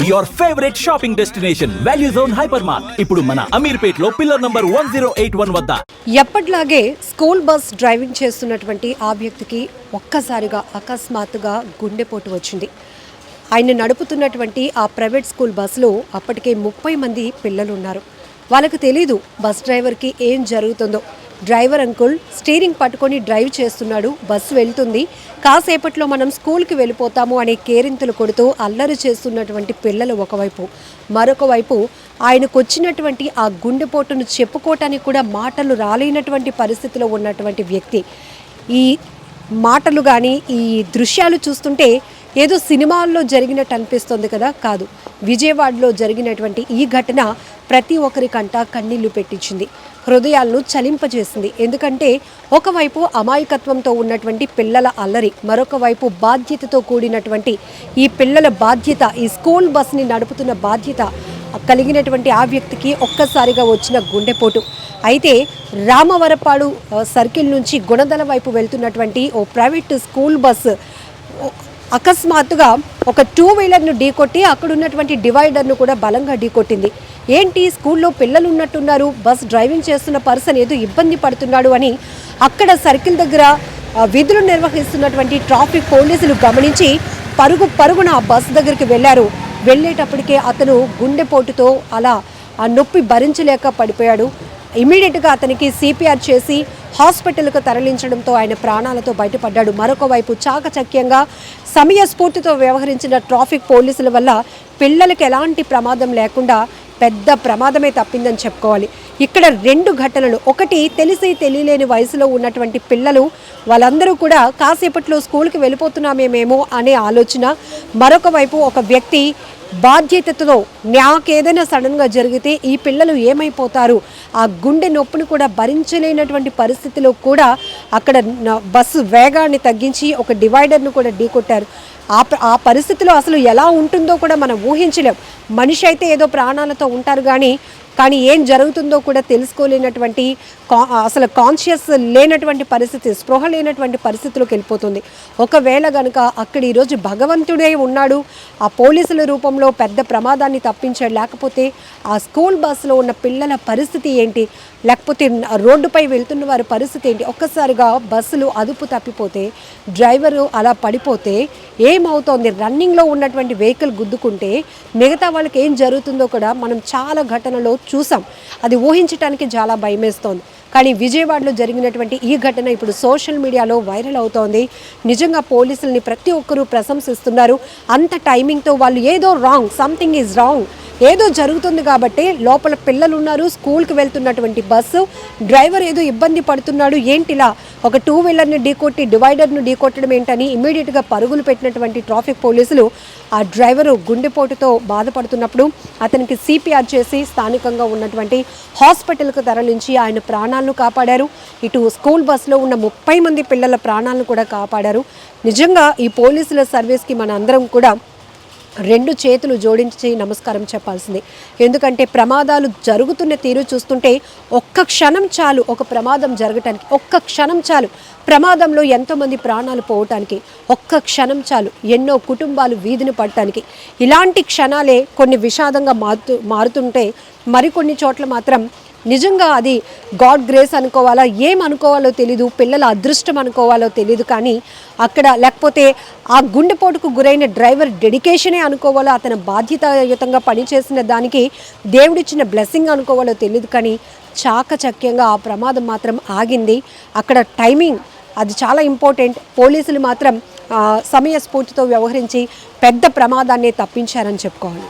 Your favourite shopping destination value zone hyper mart ఇప్పుడు మన అమీర్పేట్ లో పిల్లర్ నంబర్ 1081 వద్ద. ఎప్పటిలాగే స్కూల్ బస్ డ్రైవింగ్ చేస్తున్నటువంటి ఆ వ్యక్తికి ఒక్కసారిగా అకస్మాత్తుగా గుండెపోటు వచ్చింది. ఆయన నడుపుతున్నటువంటి ఆ ప్రైవేట్ స్కూల్ బస్సులో అప్పటికే 30 మంది పిల్లలు ఉన్నారు. వాళ్ళకు తెలీదు బస్ డ్రైవర్కి ఏం జరుగుతుందో. డ్రైవర్ అంకుల్ స్టీరింగ్ పట్టుకొని డ్రైవ్ చేస్తున్నాడు, బస్సు వెళ్తుంది, కాసేపట్లో మనం స్కూల్కి వెళ్ళిపోతాము అనే కేరింతలు కొడుతూ అల్లరి చేస్తున్నటువంటి పిల్లలు ఒకవైపు, మరొక వైపు ఆయనకు వచ్చినటువంటి ఆ గుండెపోటును చెప్పుకోవటానికి కూడా మాటలు రాలేనటువంటి పరిస్థితిలో ఉన్నటువంటి వ్యక్తి. ఈ మాటలు కానీ ఈ దృశ్యాలు చూస్తుంటే ఏదో సినిమాల్లో జరిగినట్టు అనిపిస్తుంది కదా, కాదు. విజయవాడలో జరిగినటువంటి ఈ ఘటన ప్రతి ఒక్కరికంట కన్నీళ్లు పెట్టించింది, హృదయాలను చలింపజేసింది. ఎందుకంటే ఒకవైపు అమాయకత్వంతో ఉన్నటువంటి పిల్లల అల్లరి, మరొక వైపు బాధ్యతతో కూడినటువంటి ఈ పిల్లల బాధ్యత, ఈ స్కూల్ బస్ని నడుపుతున్న బాధ్యత కలిగినటువంటి ఆ వ్యక్తికి ఒక్కసారిగా వచ్చిన గుండెపోటు. అయితే రామవరపాడు సర్కిల్ నుంచి గుణదల వైపు వెళ్తున్నటువంటి ఓ ప్రైవేట్ స్కూల్ బస్సు అకస్మాత్తుగా ఒక 2-వీలర్ను ఢీకొట్టి అక్కడ ఉన్నటువంటి డివైడర్ను కూడా బలంగా ఢీకొట్టింది. ఏంటి, స్కూల్లో పిల్లలు ఉన్నట్టున్నారు, బస్ డ్రైవింగ్ చేస్తున్న పర్సన్ ఏదో ఇబ్బంది పడుతున్నాడు అని అక్కడ సర్కిల్ దగ్గర విధులు నిర్వహిస్తున్నటువంటి ట్రాఫిక్ పోలీసులు గమనించి పరుగున ఆ బస్ దగ్గరికి వెళ్ళారు. వెళ్ళేటప్పటికే అతను గుండెపోటుతో అలా ఆ నొప్పి భరించలేక పడిపోయాడు. ఇమీడియట్గా అతనికి సిపిఆర్ చేసి హాస్పిటల్కు తరలించడంతో ఆయన ప్రాణాలతో బయటపడ్డాడు. మరొక వైపు చాకచక్యంగా సమయస్ఫూర్తితో వ్యవహరించిన ట్రాఫిక్ పోలీసుల వల్ల పిల్లలకు ఎలాంటి ప్రమాదం లేకుండా పెద్ద ప్రమాదమే తప్పిందని చెప్పుకోవాలి. ఇక్కడ 2 ఘటనలు, ఒకటి తెలిసి తెలియలేని వయసులో ఉన్నటువంటి పిల్లలు, వాళ్ళందరూ కూడా కాసేపట్లో స్కూల్కి వెళ్ళిపోతున్నామేమో అనే ఆలోచన, మరొక వైపు ఒక వ్యక్తి బాధ్యతతో నాకేదైనా సడన్గా జరిగితే ఈ పిల్లలు ఏమైపోతారు, ఆ గుండె నొప్పిని కూడా భరించలేనటువంటి పరిస్థితిలో కూడా అక్కడ బస్సు వేగాన్ని తగ్గించి ఒక డివైడర్ను కూడా ఢీకొట్టారు. ఆ పరిస్థితిలో అసలు ఎలా ఉంటుందో కూడా మనం ఊహించలేం. మనిషి అయితే ఏదో ప్రాణాలతో ఉంటారు కానీ ఏం జరుగుతుందో కూడా తెలుసుకోలేనటువంటి, అసలు కాన్షియస్ లేనటువంటి పరిస్థితి, స్పృహ లేనటువంటి పరిస్థితిలోకి వెళ్ళిపోతుంది. ఒకవేళ కనుక అక్కడ ఈరోజు భగవంతుడే ఉన్నాడు, ఆ పోలీసుల రూపంలో పెద్ద ప్రమాదాన్ని తప్పించాడు, లేకపోతే ఆ స్కూల్ బస్సులో ఉన్న పిల్లల పరిస్థితి ఏంటి, లేకపోతే రోడ్డుపై వెళ్తున్న వారి పరిస్థితి ఏంటి, ఒక్కసారిగా బస్సులు అదుపు తప్పిపోతే, డ్రైవరు అలా పడిపోతే ఏమవుతోంది, రన్నింగ్లో ఉన్నటువంటి వెహికల్ గుద్దుకుంటే మిగతా వాళ్ళకి ఏం జరుగుతుందో కూడా మనం చాలా ఘటనలో చూసాం. అది ఊహించడానికి చాలా భయమేస్తోంది. కానీ విజయవాడలో జరిగినటువంటి ఈ ఘటన ఇప్పుడు సోషల్ మీడియాలో వైరల్ అవుతోంది. నిజంగా పోలీసుల్ని ప్రతి ఒక్కరూ ప్రశంసిస్తున్నారు. అంత టైమింగ్తో వాళ్ళు ఏదో రాంగ్, సంథింగ్ ఈజ్ రాంగ్, ఏదో జరుగుతుంది కాబట్టి లోపల పిల్లలు ఉన్నారు, స్కూల్కి వెళ్తున్నటువంటి బస్సు డ్రైవర్ ఏదో ఇబ్బంది పడుతున్నాడు, ఏంటిలా ఒక 2-వీలర్ని ఢీకొట్టి డివైడర్ను ఢీకొట్టడం ఏంటని ఇమ్మీడియట్గా పరుగులు పెట్టినటువంటి ట్రాఫిక్ పోలీసులు ఆ డ్రైవరు గుండెపోటుతో బాధపడుతున్నప్పుడు అతనికి సిపిఆర్ చేసి స్థానికంగా ఉన్నటువంటి హాస్పిటల్కు తరలించి ఆయన ప్రాణాలను కాపాడారు. ఇటు స్కూల్ బస్సులో ఉన్న 30 మంది పిల్లల ప్రాణాలను కూడా కాపాడారు. నిజంగా ఈ పోలీసుల సర్వీస్కి మన అందరం కూడా 2 చేతులు జోడించి నమస్కారం చెప్పాల్సిందే. ఎందుకంటే ప్రమాదాలు జరుగుతున్న తీరు చూస్తుంటే ఒక్క క్షణం చాలు ఒక ప్రమాదం జరగటానికి, ఒక్క క్షణం చాలు ప్రమాదంలో ఎంతోమంది ప్రాణాలు పోవటానికి, ఒక్క క్షణం చాలు ఎన్నో కుటుంబాలు వీధిని పడటానికి. ఇలాంటి క్షణాలే కొన్ని విషాదంగా మారుతుంటే మరికొన్ని చోట్ల మాత్రం నిజంగా అది గాడ్ గ్రేస్ అనుకోవాలా, ఏమనుకోవాలో తెలీదు, పిల్లల అదృష్టం అనుకోవాలో తెలీదు, కానీ అక్కడ లేకపోతే ఆ గుండెపోటుకు గురైన డ్రైవర్ డెడికేషనే అనుకోవాలో, అతను బాధ్యతాయుతంగా పనిచేసిన దానికి దేవుడిచ్చిన బ్లెస్సింగ్ అనుకోవాలో తెలియదు, కానీ చాకచక్యంగా ఆ ప్రమాదం మాత్రం ఆగింది. అక్కడ టైమింగ్ అది చాలా ఇంపార్టెంట్. పోలీసులు మాత్రం సమయస్ఫూర్తితో వ్యవహరించి పెద్ద ప్రమాదాన్ని తప్పించారని చెప్పుకోవాలి.